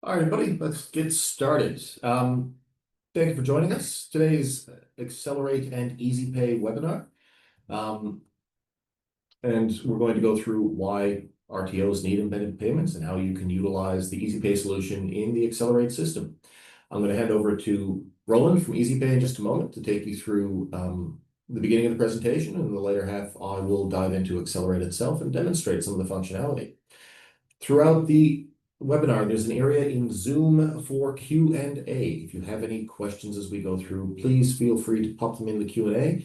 All right, everybody, let's get started. Thank you for joining us. Today's aXcelerate and Ezypay webinar. And we're going to go through why RTOs need embedded payments and how you can utilize the Ezypay solution in the aXcelerate system. I'm going to hand over to Roland from Ezypay in just a moment to take you through the beginning of the presentation, and in the later half, I will dive into aXcelerate itself and demonstrate some of the functionality. Throughout the webinar, there's an area in Zoom for Q&A. If you have any questions as we go through, please feel free to pop them in the Q&A.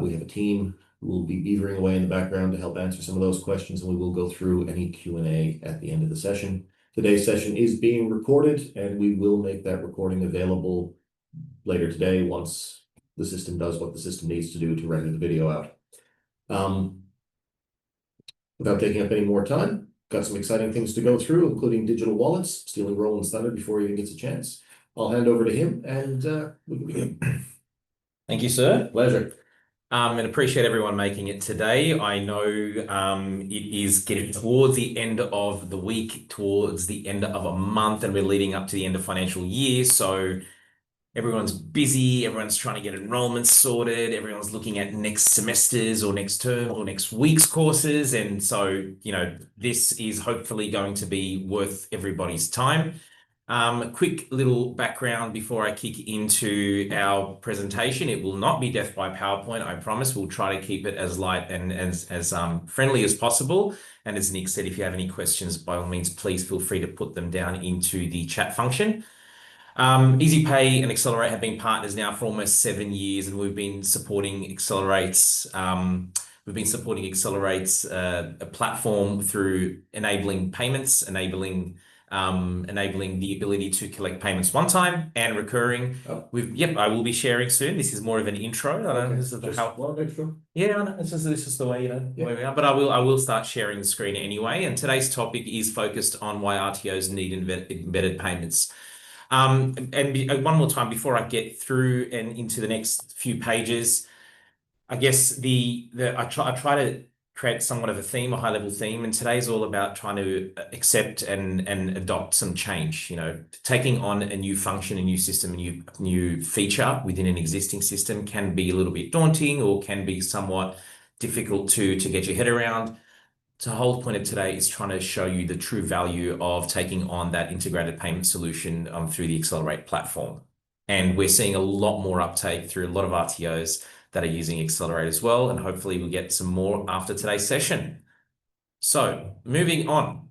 We have a team who will be beavering away in the background to help answer some of those questions, and we will go through any Q&A at the end of the session. Today's session is being recorded, and we will make that recording available later today once the system does what the system needs to do to render the video out. Without taking up any more time, got some exciting things to go through, including digital wallets, stealing Roland's thunder before he even gets a chance. I'll hand over to him and we can begin. Thank you, sir. Pleasure. And appreciate everyone making it today. I know it is getting towards the end of the week, towards the end of a month, and we're leading up to the end of financial year. So everyone's busy, everyone's trying to get enrollments sorted, everyone's looking at next semesters or next term or next week's courses. And so, this is hopefully going to be worth everybody's time. Quick little background before I kick into our presentation. It will not be death by PowerPoint, I promise. We'll try to keep it as light and as friendly as possible. And as Nick said, if you have any questions, by all means, please feel free to put them down into the chat function. Ezypay and aXcelerate have been partners now for almost 7 years, and we've been supporting aXcelerate's a platform through enabling payments, enabling the ability to collect payments one time and recurring. Oh. I will be sharing soon. This is more of an intro. I don't know, this is intro. Yeah, I know. This is the way, where we are. But I will start sharing the screen anyway. And today's topic is focused on why RTOs need embedded payments. And one more time before I get through and into the next few pages, I guess I try to create somewhat of a theme, a high-level theme, and today's all about trying to accept and adopt some change. Taking on a new function, a new system, a new feature within an existing system can be a little bit daunting or can be somewhat difficult to get your head around. So the whole point of today is trying to show you the true value of taking on that integrated payment solution through the aXcelerate platform. And we're seeing a lot more uptake through a lot of RTOs that are using aXcelerate as well. And hopefully we'll get some more after today's session. So moving on,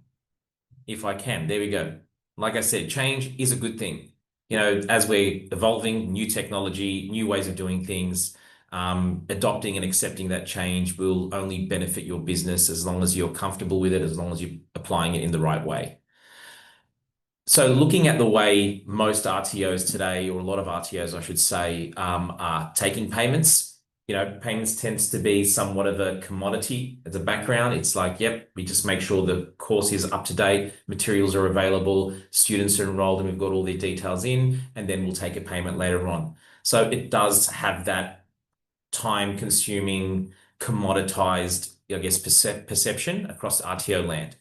if I can, there we go. Like I said, change is a good thing. As we're evolving, new technology, new ways of doing things, adopting and accepting that change will only benefit your business as long as you're comfortable with it, as long as you're applying it in the right way. So looking at the way most RTOs today, or a lot of RTOs, I should say, are taking payments, payments tends to be somewhat of a commodity as a background. It's like, yep, we just make sure the course is up to date, materials are available, students are enrolled, and we've got all their details in, and then we'll take a payment later on. So it does have that time-consuming, commoditized, perception across RTO land.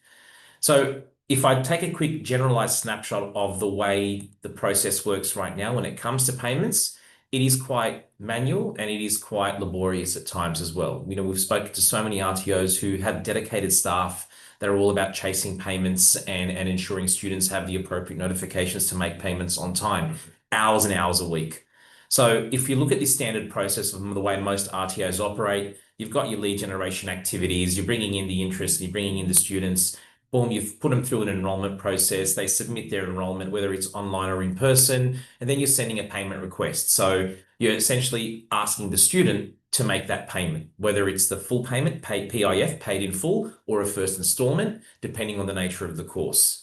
So if I take a quick generalized snapshot of the way the process works right now when it comes to payments, it is quite manual and it is quite laborious at times as well. We've spoken to so many RTOs who have dedicated staff that are all about chasing payments and ensuring students have the appropriate notifications to make payments on time, hours and hours a week. So if you look at this standard process of the way most RTOs operate, you've got your lead generation activities, you're bringing in the interest, you're bringing in the students, boom, you've put them through an enrollment process, they submit their enrollment, whether it's online or in person, and then you're sending a payment request. So you're essentially asking the student to make that payment, whether it's the full payment, PIF, paid in full, or a first installment, depending on the nature of the course.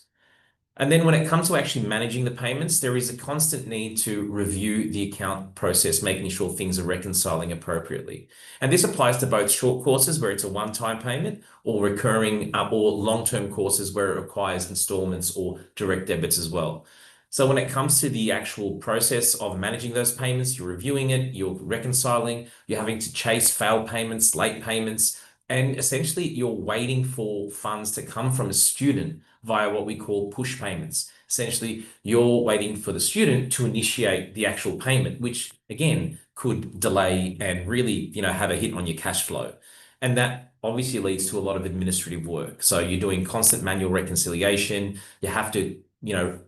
And then when it comes to actually managing the payments, there is a constant need to review the account process, making sure things are reconciling appropriately. And this applies to both short courses where it's a one-time payment, or recurring or long-term courses where it requires installments or direct debits as well. So when it comes to the actual process of managing those payments, you're reviewing it, you're reconciling, you're having to chase failed payments, late payments, And essentially, you're waiting for funds to come from a student via what we call push payments. Essentially, you're waiting for the student to initiate the actual payment, which again could delay and really, have a hit on your cash flow. And that obviously leads to a lot of administrative work. So you're doing constant manual reconciliation. You have to,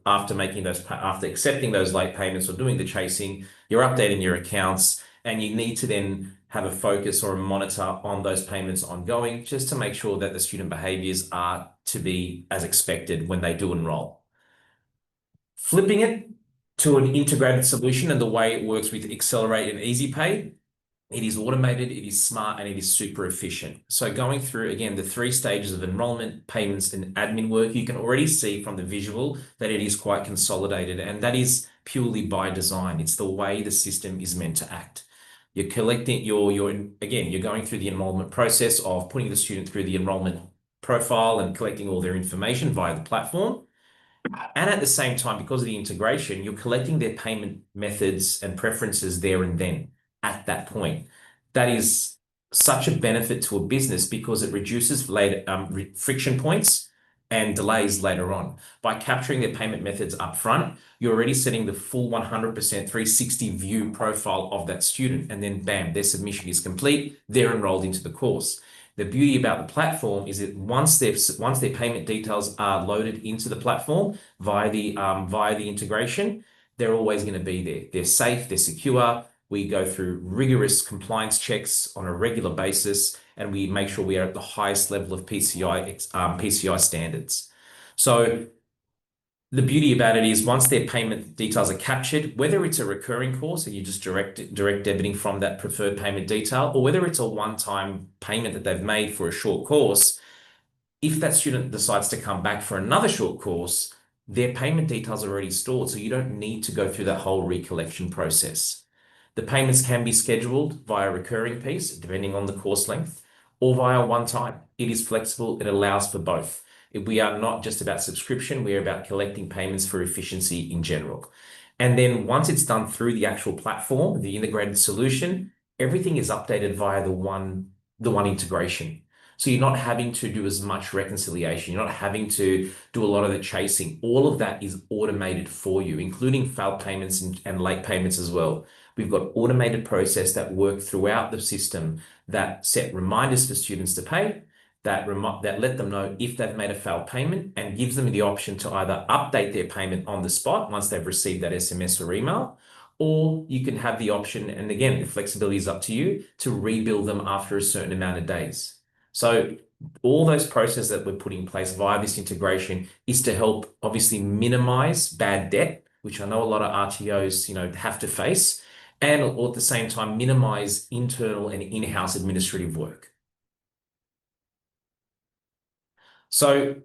after accepting those late payments or doing the chasing, you're updating your accounts, and you need to then have a focus or a monitor on those payments ongoing, just to make sure that the student behaviors are to be as expected when they do enroll. Flipping it to an integrated solution and the way it works with aXcelerate and Ezypay, it is automated, it is smart, and it is super efficient. So going through, again, the 3 stages of enrollment, payments, and admin work, you can already see from the visual that it is quite consolidated, and that is purely by design. It's the way the system is meant to act. You're collecting you're going through the enrollment process of putting the student through the enrollment profile and collecting all their information via the platform. And at the same time, because of the integration, you're collecting their payment methods and preferences there and then at that point. That is such a benefit to a business because it reduces friction points and delays later on. By capturing their payment methods up front, you're already setting the full 100% 360 view profile of that student. And then bam, their submission is complete. They're enrolled into the course. The beauty about the platform is that once their payment details are loaded into the platform via the integration, they're always going to be there. They're safe, they're secure. We go through rigorous compliance checks on a regular basis, and we make sure we are at the highest level of PCI standards. So the beauty about it is once their payment details are captured, whether it's a recurring course and you're just direct debiting from that preferred payment detail, or whether it's a one-time payment that they've made for a short course, if that student decides to come back for another short course, their payment details are already stored, so you don't need to go through that whole recollection process. The payments can be scheduled via recurring piece, depending on the course length, or via one time. It is flexible, it allows for both. We are not just about subscription, we are about collecting payments for efficiency in general. And then once it's done through the actual platform, the integrated solution, everything is updated via the one integration. So you're not having to do as much reconciliation. You're not having to do a lot of the chasing. All of that is automated for you, including failed payments and late payments as well. We've got automated process that work throughout the system that set reminders for students to pay, that let them know if they've made a failed payment, and gives them the option to either update their payment on the spot once they've received that SMS or email, or you can have the option, and again, the flexibility is up to you, to rebill them after a certain amount of days. So all those processes that we're putting in place via this integration is to help obviously minimize bad debt, which I know a lot of RTOs, have to face, and at the same time, minimize internal and in-house administrative work. So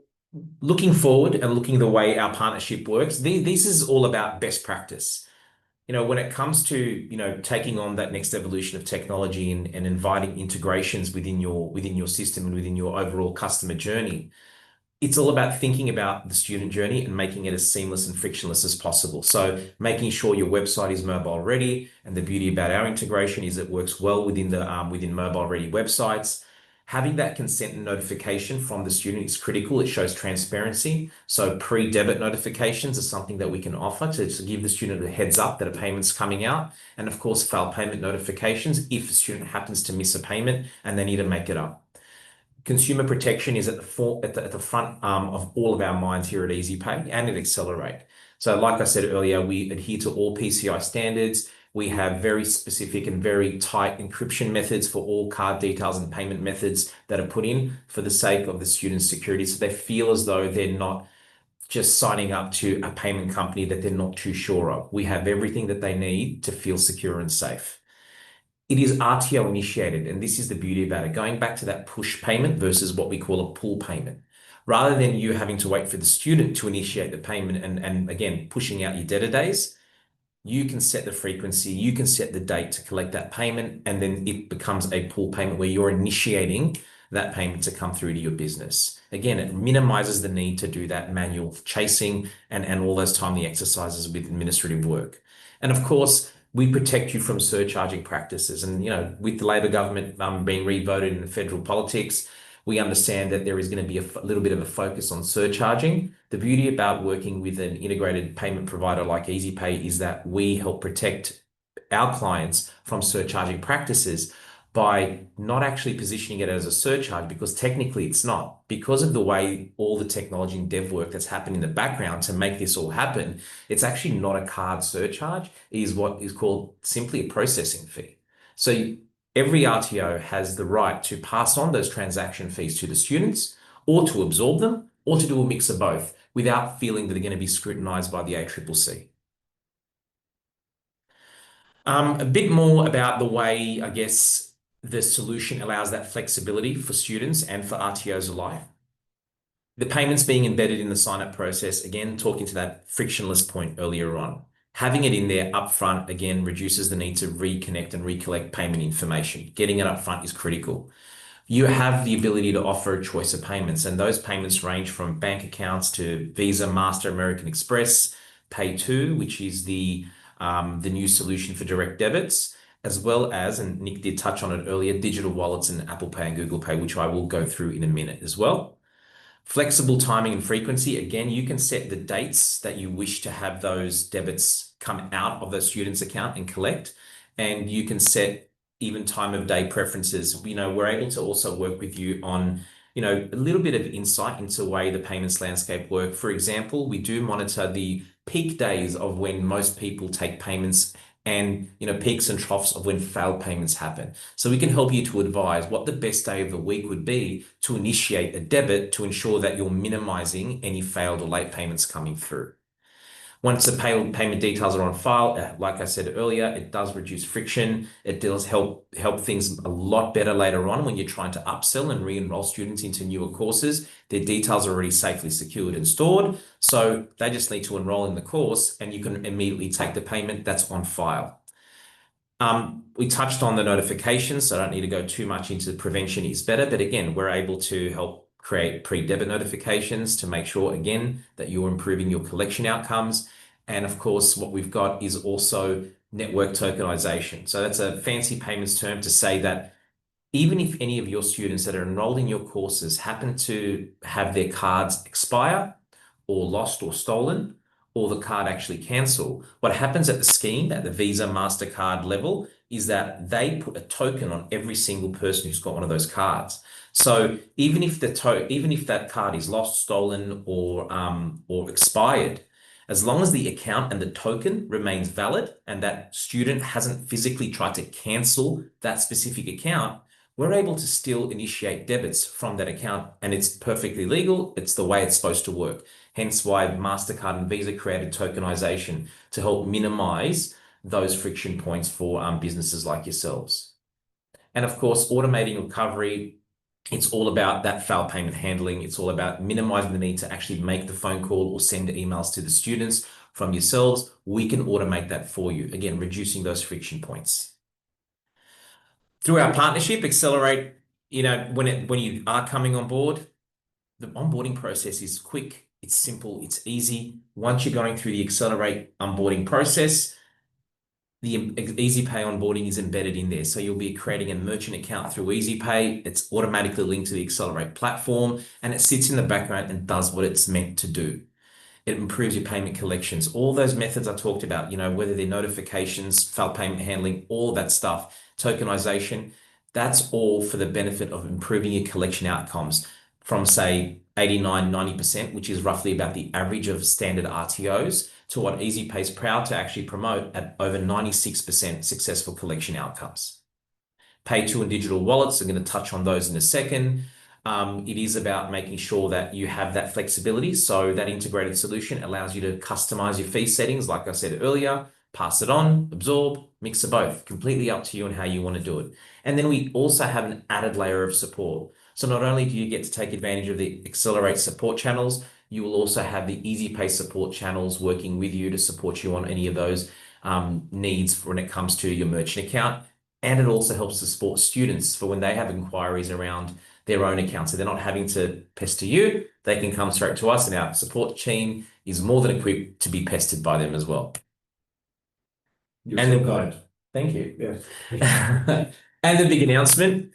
looking forward and looking the way our partnership works, this is all about best practice. When it comes to, taking on that next evolution of technology and inviting integrations within your system and within your overall customer journey, it's all about thinking about the student journey and making it as seamless and frictionless as possible. So making sure your website is mobile ready, and the beauty about our integration is it works well within mobile ready websites. Having that consent and notification from the student is critical. It shows transparency. So pre-debit notifications are something that we can offer to give the student a heads up that a payment's coming out. And of course, failed payment notifications if the student happens to miss a payment and they need to make it up. Consumer protection is at the front of all of our minds here at Ezypay and at aXcelerate. So like I said earlier, we adhere to all PCI standards. We have very specific and very tight encryption methods for all card details and payment methods that are put in for the sake of the student's security. So they feel as though they're not just signing up to a payment company that they're not too sure of. We have everything that they need to feel secure and safe. It is RTO initiated, and this is the beauty about it. Going back to that push payment versus what we call a pull payment. Rather than you having to wait for the student to initiate the payment and again, pushing out your debtor days, you can set the frequency, you can set the date to collect that payment, and then it becomes a pull payment where you're initiating that payment to come through to your business. Again, it minimizes the need to do that manual chasing and all those timely exercises with administrative work. And of course, we protect you from surcharging practices. And, with the Labor government being re-voted in federal politics, we understand that there is going to be a little bit of a focus on surcharging. The beauty about working with an integrated payment provider like Ezypay is that we help protect our clients from surcharging practices by not actually positioning it as a surcharge, because technically it's not. Because of the way all the technology and dev work that's happened in the background to make this all happen, it's actually not a card surcharge. It is what is called simply a processing fee. So every RTO has the right to pass on those transaction fees to the students, or to absorb them, or to do a mix of both without feeling that they're going to be scrutinized by the ACCC. A bit more about the way, I guess, the solution allows that flexibility for students and for RTOs alike. The payments being embedded in the sign-up process, again, talking to that frictionless point earlier on. Having it in there upfront, again, reduces the need to reconnect and recollect payment information. Getting it upfront is critical. You have the ability to offer a choice of payments, and those payments range from bank accounts to Visa, Master, American Express, Pay2, which is the new solution for direct debits, as well as, and Nick did touch on it earlier, digital wallets and Apple Pay and Google Pay, which I will go through in a minute as well. Flexible timing and frequency. Again, you can set the dates that you wish to have those debits come out of the student's account and collect, and you can set even time of day preferences. We're able to also work with you on, a little bit of insight into the way the payments landscape work. For example, we do monitor the peak days of when most people take payments and, peaks and troughs of when failed payments happen. So we can help you to advise what the best day of the week would be to initiate a debit to ensure that you're minimizing any failed or late payments coming through. Once the payment details are on file, like I said earlier, it does reduce friction. It does help things a lot better later on when you're trying to upsell and re-enroll students into newer courses. Their details are already safely secured and stored, so they just need to enroll in the course and you can immediately take the payment that's on file. We touched on the notifications, so I don't need to go too much into prevention is better, but again, we're able to help create pre-debit notifications to make sure, again, that you're improving your collection outcomes. And of course, what we've got is also network tokenization. So that's a fancy payments term to say that even if any of your students that are enrolled in your courses happen to have their cards expire or lost or stolen, or the card actually cancel, what happens at the scheme, at the Visa, MasterCard level, is that they put a token on every single person who's got one of those cards. So even if that card is lost, stolen, or expired, as long as the account and the token remains valid and that student hasn't physically tried to cancel that specific account, we're able to still initiate debits from that account, and it's perfectly legal. It's the way it's supposed to work. Hence why MasterCard and Visa created tokenization to help minimize those friction points for businesses like yourselves. And of course, automating recovery. It's all about that failed payment handling. It's all about minimizing the need to actually make the phone call or send emails to the students from yourselves. We can automate that for you. Again, reducing those friction points. Through our partnership, aXcelerate, when you are coming on board, the onboarding process is quick, it's simple, it's easy. Once you're going through the aXcelerate onboarding process, the Ezypay onboarding is embedded in there. So you'll be creating a merchant account through Ezypay. It's automatically linked to the aXcelerate platform, and it sits in the background and does what it's meant to do. It improves your payment collections. All those methods I talked about, whether they're notifications, failed payment handling, all that stuff, tokenization, that's all for the benefit of improving your collection outcomes from, say, 89, 90%, which is roughly about the average of standard RTOs, to what Ezypay is proud to actually promote at over 96% successful collection outcomes. Pay2 and digital wallets, I'm going to touch on those in a second. It is about making sure that you have that flexibility. So that integrated solution allows you to customize your fee settings, like I said earlier, pass it on, absorb, mix of both, completely up to you and how you want to do it. And then we also have an added layer of support. So not only do you get to take advantage of the aXcelerate support channels, you will also have the Ezypay support channels working with you to support you on any of those needs when it comes to your merchant account. And it also helps to support students for when they have inquiries around their own account. So they're not having to pester you, they can come straight to us, and our support team is more than equipped to be pestered by them as well. You're And so the- kind. Thank you. Yeah. And the big announcement,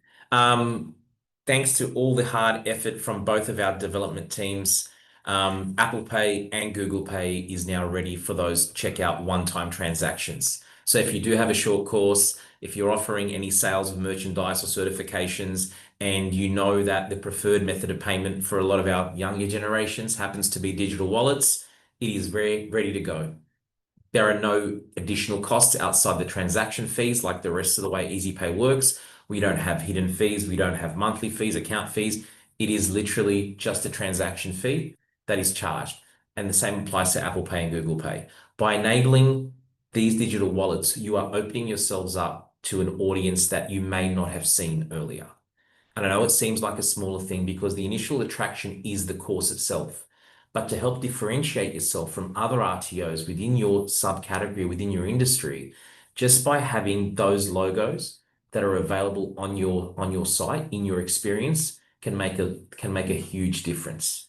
thanks to all the hard effort from both of our development teams, Apple Pay and Google Pay is now ready for those checkout one-time transactions. So if you do have a short course, if you're offering any sales of merchandise or certifications, and you know that the preferred method of payment for a lot of our younger generations happens to be digital wallets, it is very ready to go. There are no additional costs outside the transaction fees like the rest of the way Ezypay works. We don't have hidden fees. We don't have monthly fees, account fees. It is literally just a transaction fee that is charged. And the same applies to Apple Pay and Google Pay. By enabling these digital wallets, you are opening yourselves up to an audience that you may not have seen earlier. And I know it seems like a smaller thing because the initial attraction is the course itself. But to help differentiate yourself from other RTOs within your subcategory, within your industry, just by having those logos that are available on your site in your experience can make a huge difference.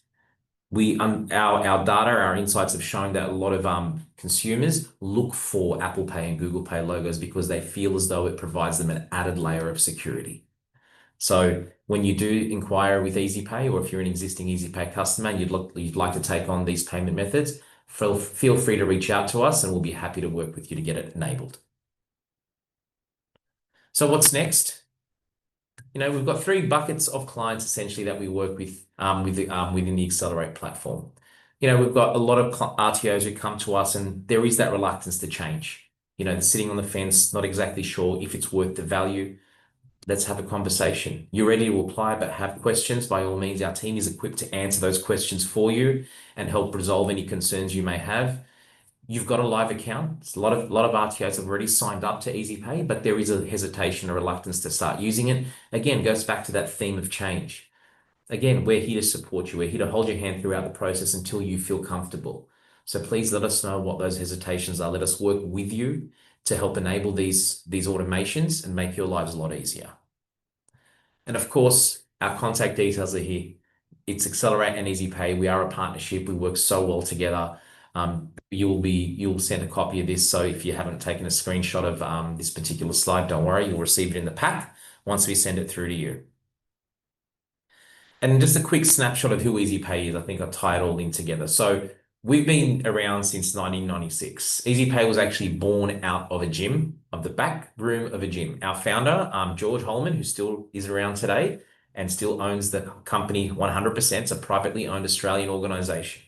Our data, our insights have shown that a lot of consumers look for Apple Pay and Google Pay logos because they feel as though it provides them an added layer of security. So when you do inquire with Ezypay, or if you're an existing Ezypay customer and you'd like to take on these payment methods, feel free to reach out to us and we'll be happy to work with you to get it enabled. So what's next? We've got 3 buckets of clients essentially that we work with within the aXcelerate platform. We've got a lot of RTOs who come to us and there is that reluctance to change. They're sitting on the fence, not exactly sure if it's worth the value. Let's have a conversation. You're ready to apply, but have questions. By all means, our team is equipped to answer those questions for you and help resolve any concerns you may have. You've got a live account. A lot of RTOs have already signed up to Ezypay, but there is a hesitation or reluctance to start using it. Again, goes back to that theme of change. Again, we're here to support you. We're here to hold your hand throughout the process until you feel comfortable. So please let us know what those hesitations are. Let us work with you to help enable these automations and make your lives a lot easier. And of course, our contact details are here. It's aXcelerate and Ezypay. We are a partnership. We work so well together. You'll send a copy of this. So if you haven't taken a screenshot of this particular slide, don't worry, you'll receive it in the pack once we send it through to you. And just a quick snapshot of who Ezypay is. I think I'll tie it all in together. So we've been around since 1996. Ezypay was actually born out of a gym, of the back room of a gym. Our founder, George Holman, who still is around today and still owns the company 100%, it's a privately owned Australian organization.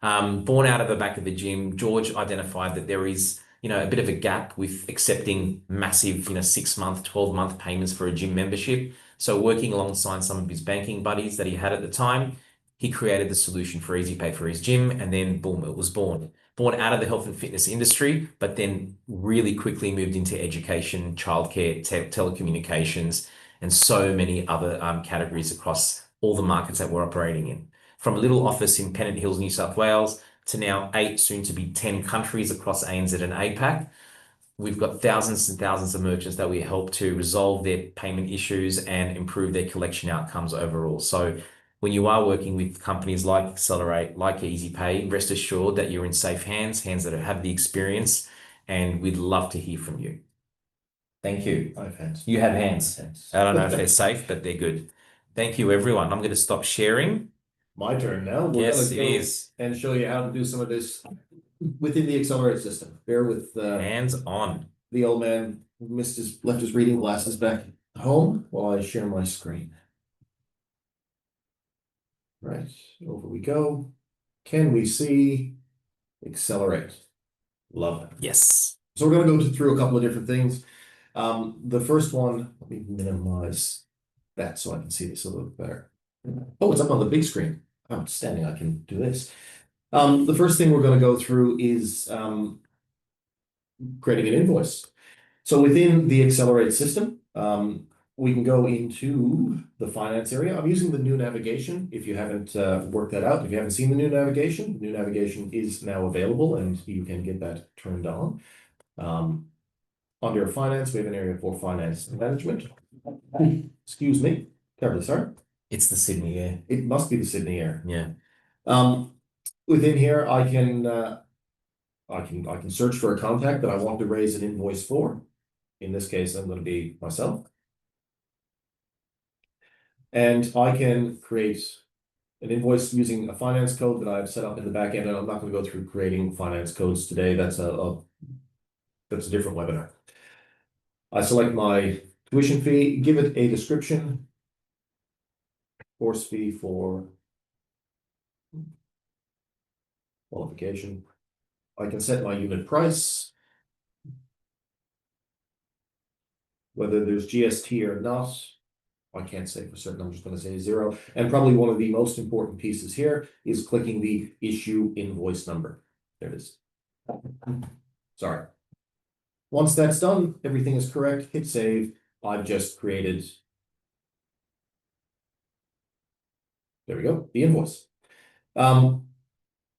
Born out of the back of the gym, George identified that there is, a bit of a gap with accepting massive, 6-month, 12-month payments for a gym membership. So working alongside some of his banking buddies that he had at the time, he created the solution for Ezypay for his gym, and then boom, it was born. Born out of the health and fitness industry, but then really quickly moved into education, childcare, telecommunications, and so many other categories across all the markets that we're operating in. From a little office in Pennant Hills, New South Wales, to now 8, soon to be 10 countries across ANZ and APAC. We've got thousands and thousands of merchants that we help to resolve their payment issues and improve their collection outcomes overall. So when you are working with companies like aXcelerate, like Ezypay, rest assured that you're in safe hands that have the experience, and we'd love to hear from you. Thank you. I have hands. You have hands. I don't know if they're safe, but they're good. Thank you, everyone. I'm going to stop sharing. My turn now. We're Yes, gonna it go is. and show you how to do some of this within the aXcelerate system. Bear with Hands on. the old man who left his reading glasses back home while I share my screen. Right, over we go. Can we see aXcelerate? Love it. Yes. So we're going to go through a couple of different things. The first one, let me minimize that so I can see this a little bit better. Oh, it's up on the big screen. Outstanding, I can do this. The first thing we're going to go through is creating an invoice. So within the aXcelerate system, we can go into the finance area. I'm using the new navigation. If you haven't worked that out, if you haven't seen the new navigation is now available and you can get that turned on. Under finance, we have an area for finance management. Excuse me, terribly sorry. It's the Sydney air. It must be the Sydney air. Yeah. Within here, I can I can search for a contact that I want to raise an invoice for. In this case, I'm going to be myself. And I can create an invoice using a finance code that I've set up in the back end. And I'm not going to go through creating finance codes today. That's a different webinar. I select my tuition fee, give it a description, course fee for qualification. I can set my unit price, whether there's GST or not. I can't say for certain, I'm just going to say 0. And probably one of the most important pieces here is clicking the issue invoice number. There it is. Sorry. Once that's done, everything is correct, hit save. I've just created, there we go, the invoice.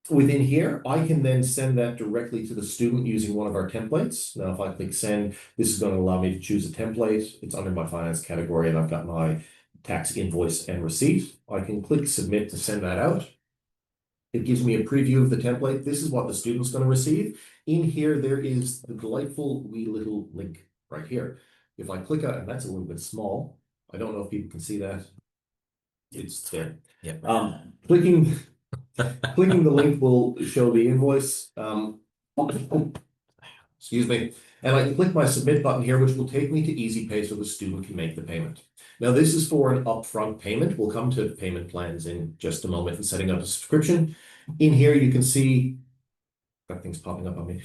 Within here, I can then send that directly to the student using one of our templates. Now, if I click send, this is going to allow me to choose a template. It's under my finance category, and I've got my tax invoice and receipt. I can click submit to send that out. It gives me a preview of the template. This is what the student's going to receive. In here, there is the delightful wee little link right here. If I click on it, and that's a little bit small. I don't know if people can see that. It's there. Yeah. Clicking the link will show the invoice. Excuse me. And I can click my submit button here, which will take me to Ezypay so the student can make the payment. Now, this is for an upfront payment. We'll come to payment plans in just a moment and setting up a subscription. In here, you can see, got things popping up on me.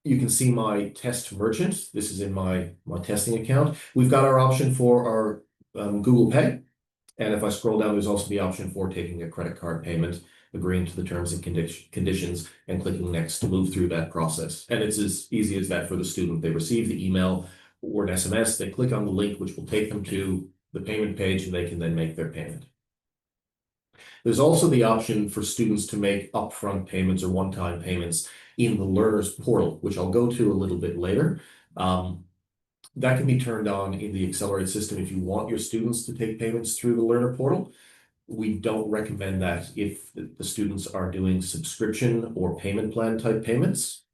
You can see my test merchant. This is in my testing account. We've got our option for our Google Pay. And if I scroll down, there's also the option for taking a credit card payment, agreeing to the terms and conditions, and clicking next to move through that process. And it's as easy as that for the student. They receive the email or an SMS, they click on the link, which will take them to the payment page, and they can then make their payment. There's also the option for students to make upfront payments or one-time payments in the learner's portal, which I'll go to a little bit later. That can be turned on in the aXcelerate system if you want your students to take payments through the learner portal. We don't recommend that if the students are doing subscription or payment plan type payments,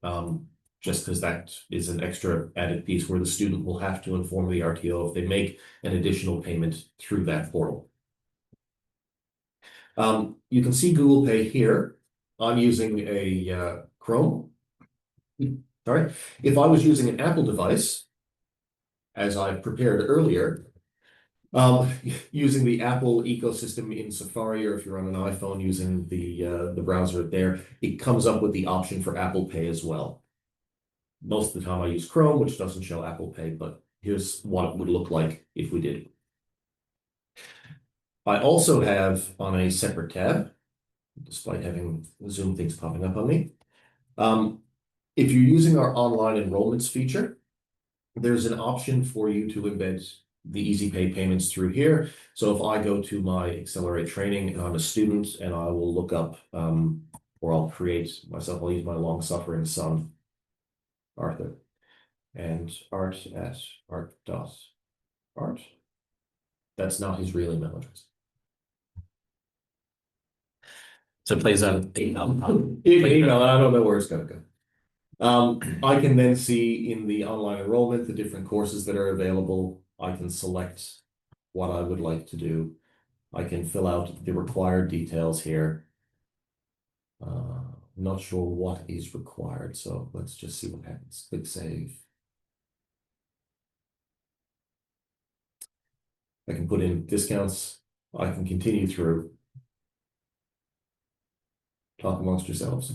just because that is an extra added piece where the student will have to inform the RTO if they make an additional payment through that portal. You can see Google Pay here. I'm using a Chrome. Sorry. If I was using an Apple device, as I prepared earlier, using the Apple ecosystem in Safari, or if you're on an iPhone using the browser there, it comes up with the option for Apple Pay as well. Most of the time I use Chrome, which doesn't show Apple Pay, but here's what it would look like if we did. I also have on a separate tab, despite having Zoom things popping up on me, if you're using our online enrollments feature, there's an option for you to embed the Ezypay payments through here. So if I go to my aXcelerate training and I'm a student, and I will look up, or I'll create myself, I'll use my long-suffering son, Arthur, and art at art.art. That's not his real email address. So please don't email. Email, I don't know where it's going to go. I can then see in the online enrollment the different courses that are available. I can select what I would like to do. I can fill out the required details here. Not sure what is required, so let's just see what happens. Click save. I can put in discounts. I can continue through. Talk amongst yourselves.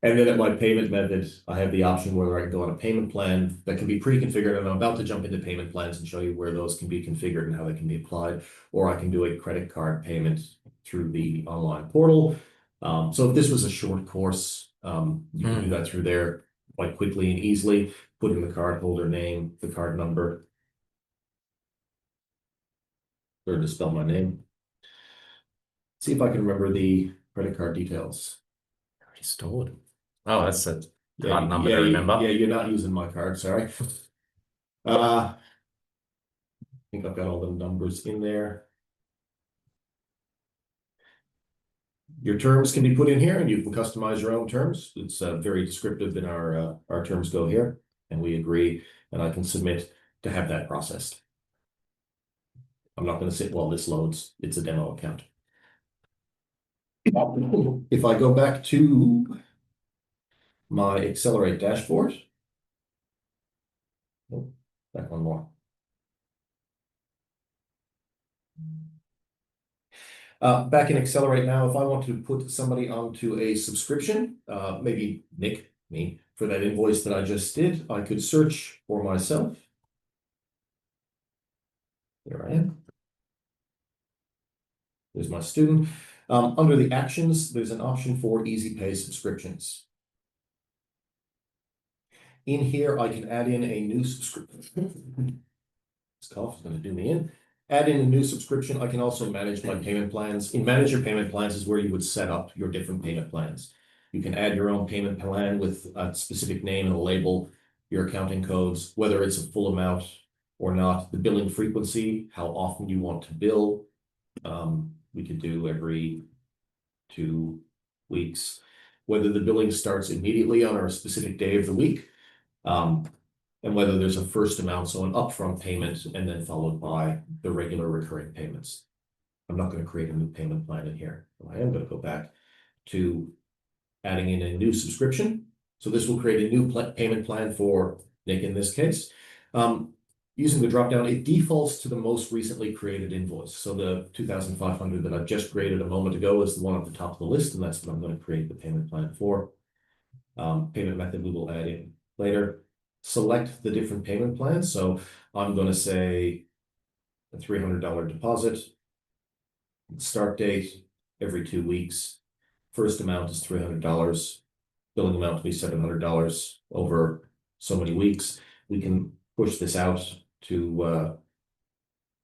And then at my payment method, I have the option whether I can go on a payment plan that can be pre-configured, and I'm about to jump into payment plans and show you where those can be configured and how they can be applied, or I can do a credit card payment through the online portal. So if this was a short course, you can do that through there quite quickly and easily. Put in the card holder name, the card number, or to spell my name. See if I can remember the credit card details. Already stored. Oh, that's a hard number yeah, to remember. Yeah, you're not using my card, sorry. I think I've got all the numbers in there. Your terms can be put in here and you can customize your own terms. It's very descriptive in our terms go here, and we agree, and I can submit to have that processed. I'm not going to sit while this loads. It's a demo account. If I go back to my aXcelerate dashboard, oh, back one more. Back in aXcelerate now, if I want to put somebody onto a subscription, maybe Nick, me, for that invoice that I just did, I could search for myself. There I am. There's my student. Under the actions, there's an option for Ezypay subscriptions. In here, I can add in a new subscription. This cough is going to do me in. Add in a new subscription. I can also manage my payment plans. In Manage Your Payment Plans is where you would set up your different payment plans. You can add your own payment plan with a specific name and a label, your accounting codes, whether it's a full amount or not, the billing frequency, how often you want to bill. We could do every 2 weeks, whether the billing starts immediately on a specific day of the week, and whether there's a first amount, so an upfront payment, and then followed by the regular recurring payments. I'm not going to create a new payment plan in here. I am going to go back to adding in a new subscription. So this will create a new payment plan for Nick in this case. Using the dropdown, it defaults to the most recently created invoice. So the 2,500 that I've just created a moment ago is the one at the top of the list, and that's what I'm going to create the payment plan for. Payment method we will add in later. Select the different payment plans. So I'm going to say a $300 deposit. Start date every 2 weeks. First amount is $300. Billing amount to be $700 over so many weeks. We can push this out to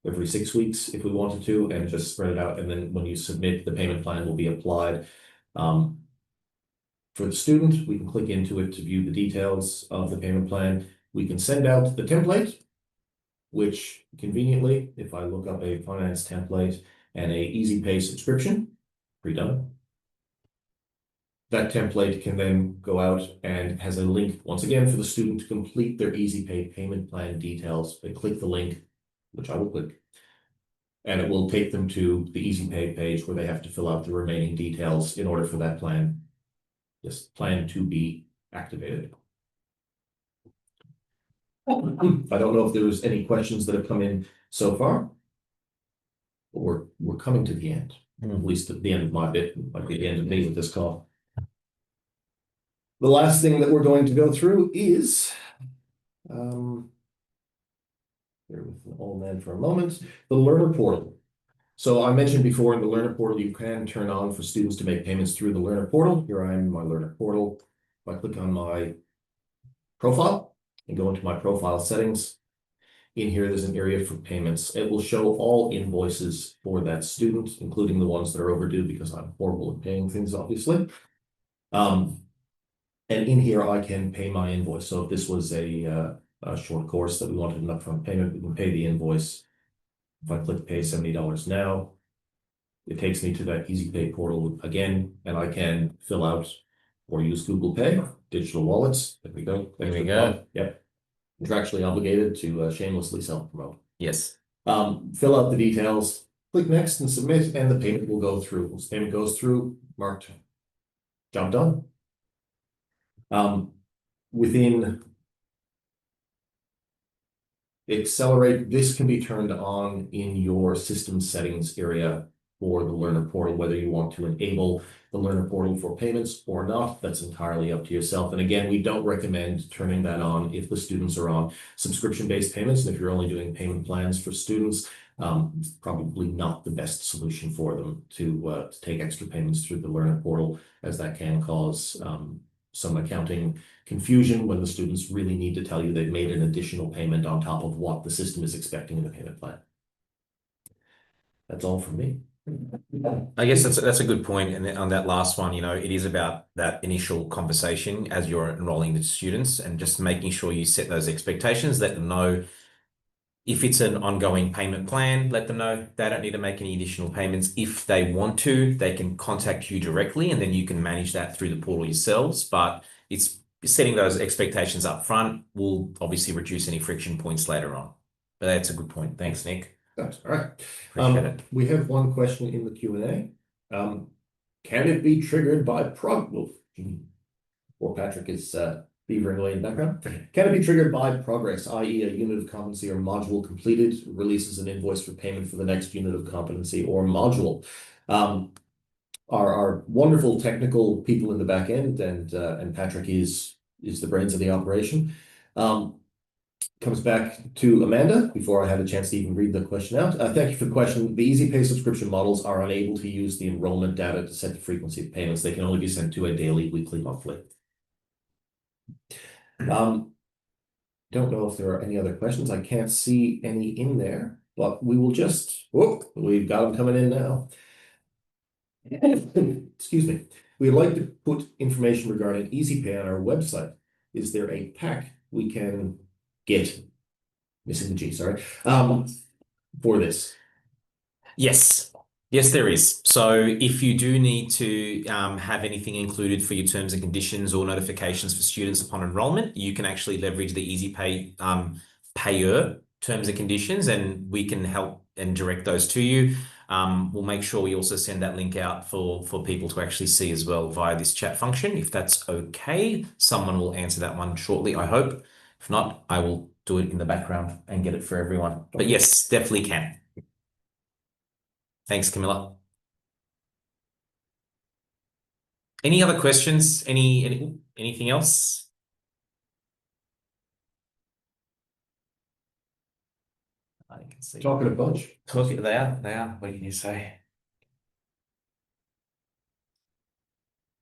every 6 weeks if we wanted to, and just spread it out. And then when you submit, the payment plan will be applied. For the student, we can click into it to view the details of the payment plan. We can send out the template, which conveniently, if I look up a finance template and a Ezypay subscription, pre-done, that template can then go out and has a link once again for the student to complete their Ezypay payment plan details. They click the link, which I will click, and it will take them to the Ezypay page where they have to fill out the remaining details in order for that plan to be activated. I don't know if there's any questions that have come in so far, but we're coming to the end, at least at the end of my bit, like the end of me with this call. The last thing that we're going to go through is, bear with the old man for a moment, the Learner Portal. So I mentioned before in the Learner Portal, you can turn on for students to make payments through the Learner Portal. Here I am in my Learner Portal. If I click on my profile and go into my profile settings, in here there's an area for payments. It will show all invoices for that student, including the ones that are overdue, because I'm horrible at paying things, obviously. And in here, I can pay my invoice. So if this was a short course that we wanted an upfront payment, we can pay the invoice. If I click pay $70 now, it takes me to that Ezypay portal again, and I can fill out or use Google Pay, digital wallets. There we go. There we go. Yep. Contractually obligated to shamelessly self-promote. Yes. Fill out the details, click next and submit, and the payment will go through. Once the payment goes through, marked, job done. Within aXcelerate, this can be turned on in your system settings area for the Learner Portal, whether you want to enable the Learner Portal for payments or not. That's entirely up to yourself. And again, we don't recommend turning that on if the students are on subscription-based payments. And if you're only doing payment plans for students, it's probably not the best solution for them to take extra payments through the Learner Portal, as that can cause some accounting confusion when the students really need to tell you they've made an additional payment on top of what the system is expecting in the payment plan. That's all from me. I guess that's a good point. And on that last one, it is about that initial conversation as you're enrolling the students and just making sure you set those expectations, let them know, If it's an ongoing payment plan, let them know they don't need to make any additional payments. If they want to, they can contact you directly, and then you can manage that through the portal yourselves. But it's setting those expectations up front will obviously reduce any friction points later on. But that's a good point. Thanks, Nick. That's all right. Appreciate it. We have one question in the Q&A. Can it be triggered by or Patrick is beavering away in the background. Can it be triggered by progress, i.e. a unit of competency or module completed releases an invoice for payment for the next unit of competency or module? Our wonderful technical people in the back end, and Patrick is the brains of the operation. Comes back to Amanda before I have a chance to even read the question out. Thank you for the question. The Ezypay subscription models are unable to use the enrollment data to set the frequency of payments. They can only be sent to a daily, weekly, monthly. Don't know if there are any other questions. I can't see any in there, but we will just, we've got them coming in now. Excuse me. We'd like to put information regarding Ezypay on our website. Is there a pack we can get, missing the G, sorry, for this? Yes. Yes, there is. So if you do need to have anything included for your terms and conditions or notifications for students upon enrollment, you can actually leverage the Ezypay payer terms and conditions, and we can help and direct those to you. We'll make sure we also send that link out for people to actually see as well via this chat function. If that's okay, someone will answer that one shortly, I hope. If not, I will do it in the background and get it for everyone. But yes, definitely can. Thanks, Camilla. Any other questions? Anything else? I can see. Talking a bunch. They are. What can you say?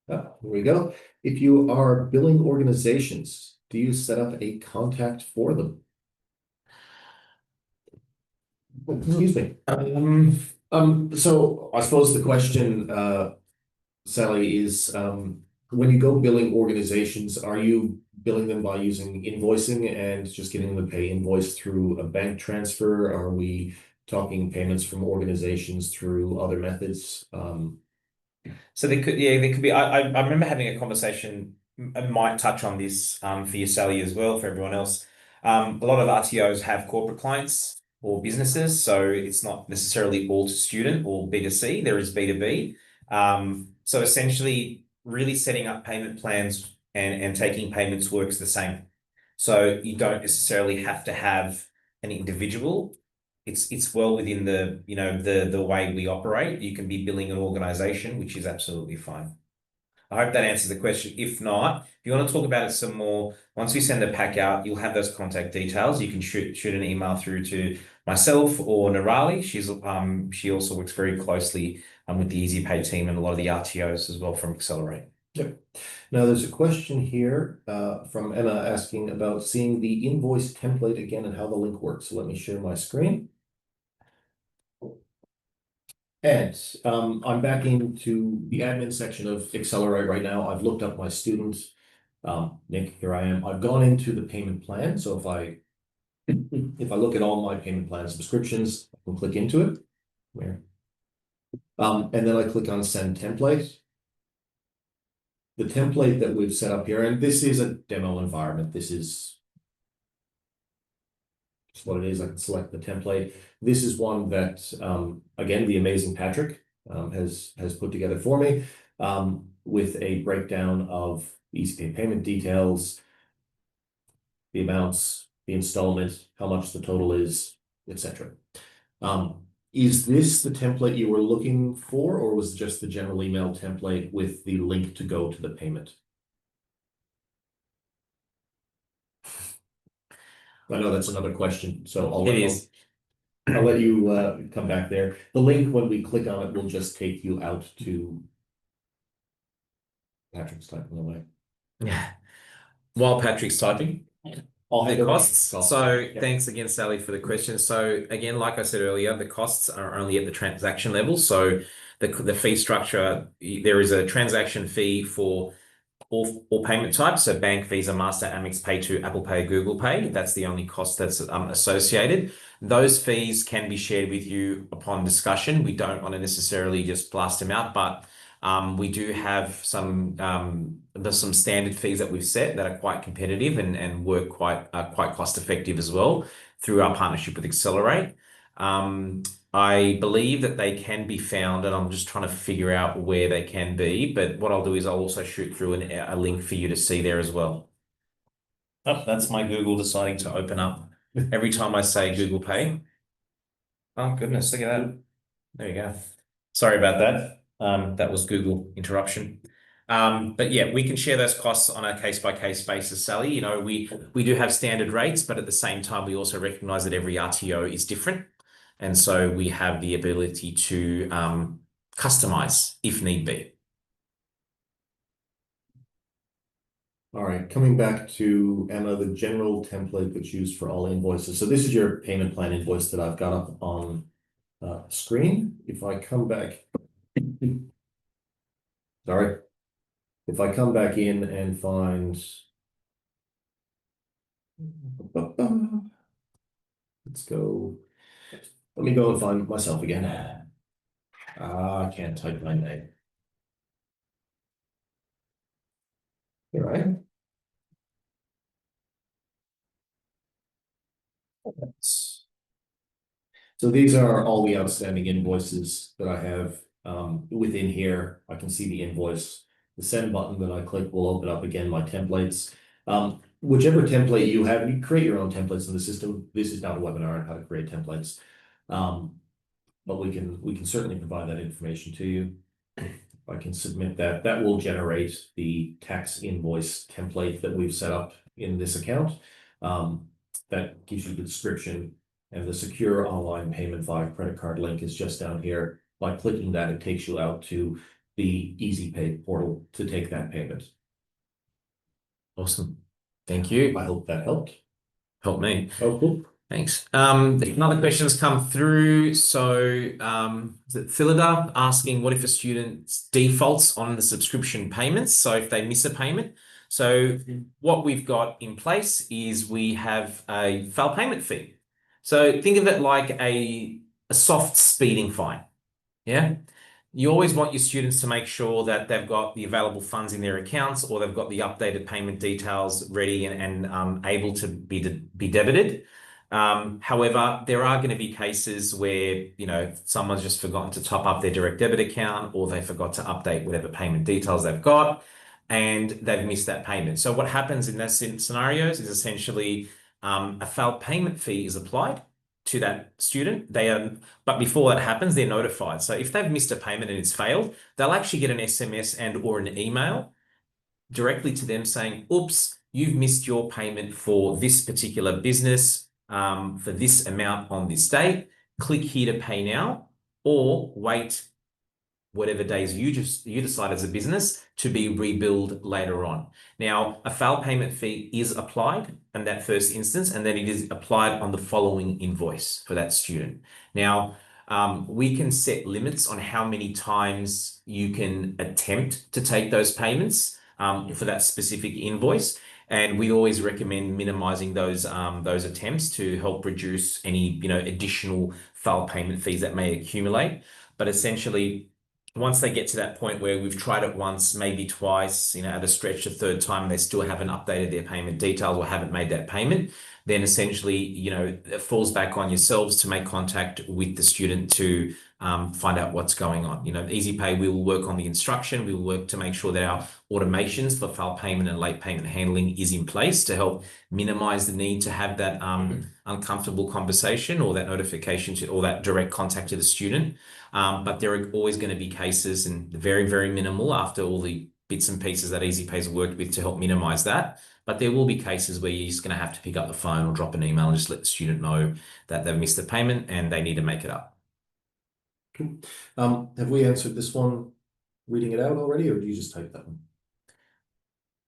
Here we go. If you are billing organizations, do you set up a contact for them? Excuse me. So I suppose the question, Sally, is when you go billing organizations, are you billing them by using invoicing and just getting them to pay invoice through a bank transfer? Are we talking payments from organizations through other methods? So they could be. I remember having a conversation. I might touch on this for you, Sally, as well, for everyone else. A lot of RTOs have corporate clients or businesses, so it's not necessarily all to student or B2C. There is B2B. So essentially, really setting up payment plans and taking payments works the same. So you don't necessarily have to have an individual. It's well within the way we operate. You can be billing an organization, which is absolutely fine. I hope that answers the question. If not, if you want to talk about it some more, once we send the pack out, you'll have those contact details. You can shoot an email through to myself or Nirali. She also works very closely with the Ezypay team and a lot of the RTOs as well from aXcelerate. Yep. Now there's a question here from Emma asking about seeing the invoice template again and how the link works. So let me share my screen. And I'm back into the admin section of aXcelerate right now. I've looked up my student, Nick, here I am. I've gone into the payment plan. So if I look at all my payment plan subscriptions, I can click into it. And then I click on send template. The template that we've set up here, and this is a demo environment. This is just what it is. I can select the template. This is one that, again, the amazing Patrick has put together for me with a breakdown of Ezypay payment details, the amounts, the installment, how much the total is, etc. Is this the template you were looking for, or was it just the general email template with the link to go to the payment? I know that's another question, so I'll let you come back there. The link, when we click on it, will just take you out to Patrick's typing away. Yeah. While Patrick's typing. The costs. So thanks again, Sally, for the question. So again, like I said earlier, the costs are only at the transaction level. So the fee structure, there is a transaction fee for all payment types, so bank, Visa, Master, Amex Pay to Apple Pay, Google Pay. That's the only cost that's associated. Those fees can be shared with you upon discussion. We don't want to necessarily just blast them out, but we do have there's some standard fees that we've set that are quite competitive and work quite cost effective as well through our partnership with aXcelerate. I believe that they can be found, and I'm just trying to figure out where they can be. But what I'll do is I'll also shoot through a link for you to see there as well. Oh, that's my Google deciding to open up every time I say Google Pay. Oh, goodness, look at that. There you go. Sorry about that. That was Google interruption. But yeah, we can share those costs on a case-by-case basis, Sally. You know, we do have standard rates, but at the same time, we also recognize that every RTO is different. And so we have the ability to customize if need be. All right, coming back to Emma, the general template that's used for all invoices. So this is your payment plan invoice that I've got up on screen. If I come back, sorry, if I come back in and find, let's go. Let me go and find myself again. I can't type my name. Here I am. So these are all the outstanding invoices that I have within here. I can see the invoice. The send button that I click will open up again my templates. Whichever template you have, you create your own templates in the system. This is not a webinar on how to create templates. But we can certainly provide that information to you. I can submit that. That will generate the tax invoice template that we've set up in this account. That gives you the description, and the secure online payment via credit card link is just down here. By clicking that, it takes you out to the Ezypay portal to take that payment. Awesome. Thank you. I hope that helped. Helped me. Oh, cool. Thanks. Another question's come through. So is it Philida asking what if a student defaults on the subscription payments? So if they miss a payment. So what we've got in place is we have a fail payment fee. So think of it like a soft speeding fine. Yeah. You always want your students to make sure that they've got the available funds in their accounts, or they've got the updated payment details ready and able to be debited. However, there are going to be cases where, you know, someone's just forgotten to top up their direct debit account, or they forgot to update whatever payment details they've got, and they've missed that payment. So what happens in those scenarios is essentially a failed payment fee is applied to that student. But before that happens, they're notified. So if they've missed a payment and it's failed, they'll actually get an SMS and or an email directly to them saying, oops, you've missed your payment for this particular business for this amount on this date. Click here to pay now, or wait whatever days you decide as a business to be rebilled later on. Now, a failed payment fee is applied in that first instance, and then it is applied on the following invoice for that student. Now, we can set limits on how many times you can attempt to take those payments for that specific invoice. And we always recommend minimizing those attempts to help reduce any, you know, additional failed payment fees that may accumulate. But essentially, once they get to that point where we've tried it once, maybe twice, you know, at a stretch, a third time, they still haven't updated their payment details or haven't made that payment, then essentially, you know, it falls back on yourselves to make contact with the student to find out what's going on. You know, Ezypay, we will work on the instruction. We will work to make sure that our automations for failed payment and late payment handling is in place to help minimize the need to have that uncomfortable conversation or that notification to, or that direct contact to the student. But there are always going to be cases, and very, very minimal after all the bits and pieces that Ezypay's worked with to help minimize that. But there will be cases where you're just going to have to pick up the phone or drop an email and just let the student know that they've missed the payment and they need to make it up. Cool. Have we answered this one reading it out already, or do you just type that one?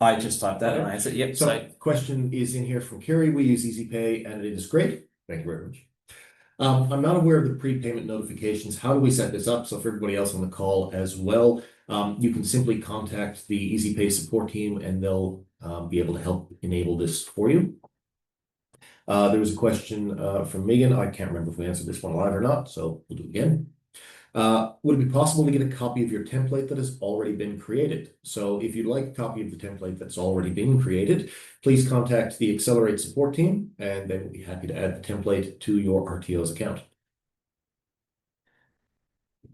I just typed that and I answered. Yep. So question is in here from Carrie. We use Ezypay and it is great. Thank you very much. I'm not aware of the prepayment notifications. How do we set this up? So for everybody else on the call as well, you can simply contact the Ezypay support team and they'll be able to help enable this for you. There was a question from Megan. I can't remember if we answered this one live or not, so we'll do it again. Would it be possible to get a copy of your template that has already been created? So if you'd like a copy of the template that's already been created, please contact the aXcelerate support team and they will be happy to add the template to your RTO's account.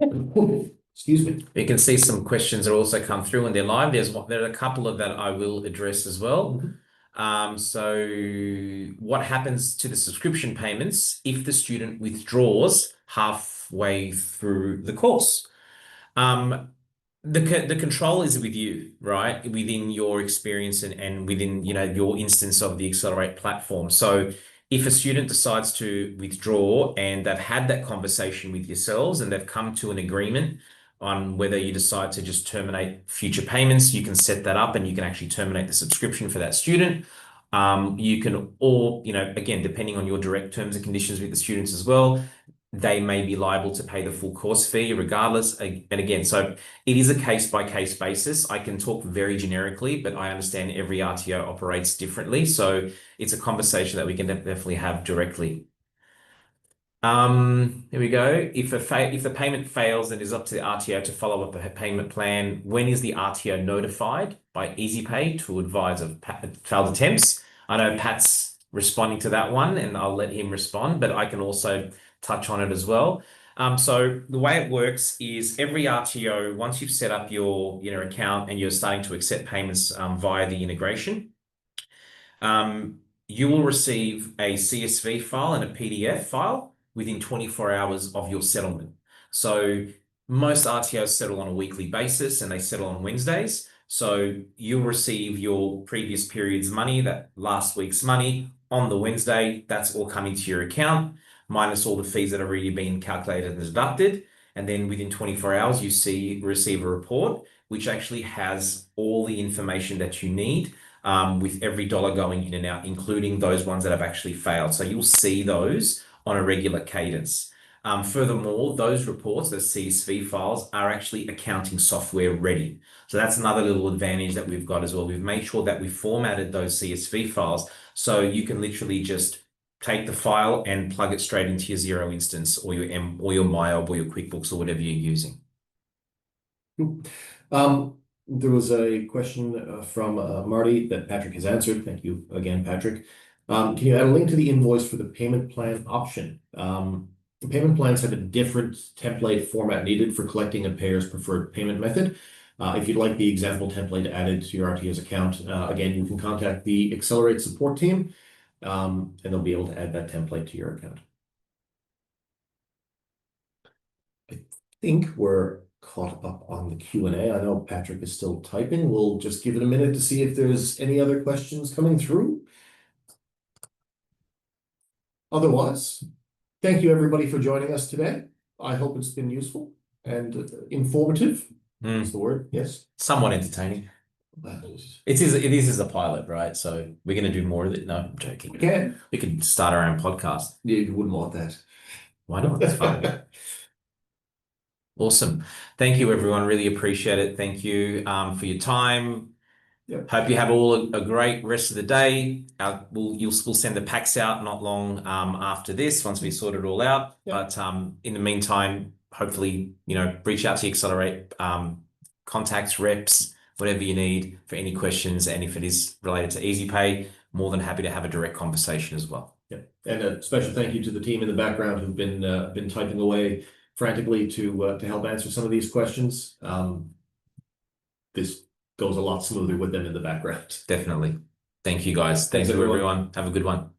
Excuse me. You can see some questions that also come through and they're live. There are a couple of that I will address as well. So what happens to the subscription payments if the student withdraws halfway through the course? The control is with you, right? Within your experience and within, your instance of the aXcelerate platform. So if a student decides to withdraw and they've had that conversation with yourselves and they've come to an agreement on whether you decide to just terminate future payments, you can set that up and you can actually terminate the subscription for that student. You can, or, again, depending on your direct terms and conditions with the students as well, they may be liable to pay the full course fee regardless. And again, so it is a case-by-case basis. I can talk very generically, but I understand every RTO operates differently. So it's a conversation that we can definitely have directly. Here we go. If the payment fails, it is up to the RTO to follow up a payment plan. When is the RTO notified by Ezypay to advise of failed attempts? I know Pat's responding to that one and I'll let him respond, but I can also touch on it as well. So the way it works is every RTO, once you've set up your account and you're starting to accept payments via the integration, you will receive a CSV file and a PDF file within 24 hours of your settlement. So most RTOs settle on a weekly basis and they settle on Wednesdays. So you'll receive your previous period's money, that last week's money, on the Wednesday. That's all coming to your account, minus all the fees that have already been calculated and deducted. And then within 24 hours, you receive a report, which actually has all the information that you need with every dollar going in and out, including those ones that have actually failed. So you'll see those on a regular cadence. Furthermore, those reports, those CSV files, are actually accounting software ready. So that's another little advantage that we've got as well. We've made sure that we formatted those CSV files so you can literally just take the file and plug it straight into your Xero instance or your MyOb or your QuickBooks or whatever you're using. There was a question from Marty that Patrick has answered. Thank you again, Patrick. Can you add a link to the invoice for the payment plan option? The payment plans have a different template format needed for collecting a payer's preferred payment method. If you'd like the example template added to your RTO's account, again, you can contact the aXcelerate support team and they'll be able to add that template to your account. I think we're caught up on the Q&A. I know Patrick is still typing. We'll just give it a minute to see if there's any other questions coming through. Otherwise, thank you everybody for joining us today. I hope it's been useful and informative. That's the word, yes. Somewhat entertaining. It is a pilot, right? So we're going to do more of it. No, I'm joking. We can. We could start our own podcast. Yeah, you wouldn't want that. Why not? It's fun. Awesome. Thank you, everyone. Really appreciate it. Thank you for your time. Yep. Hope you have all a great rest of the day. We'll send the packs out not long after this, once we sort it all out. Yep. But in the meantime, hopefully, reach out to aXcelerate, contacts, reps, whatever you need for any questions. And if it is related to Ezypay, more than happy to have a direct conversation as well. Yeah. And a special thank you to the team in the background who've been typing away frantically to help answer some of these questions. This goes a lot smoother with them in the background. Definitely. Thank you, guys. Thank you, everyone. Have a good one.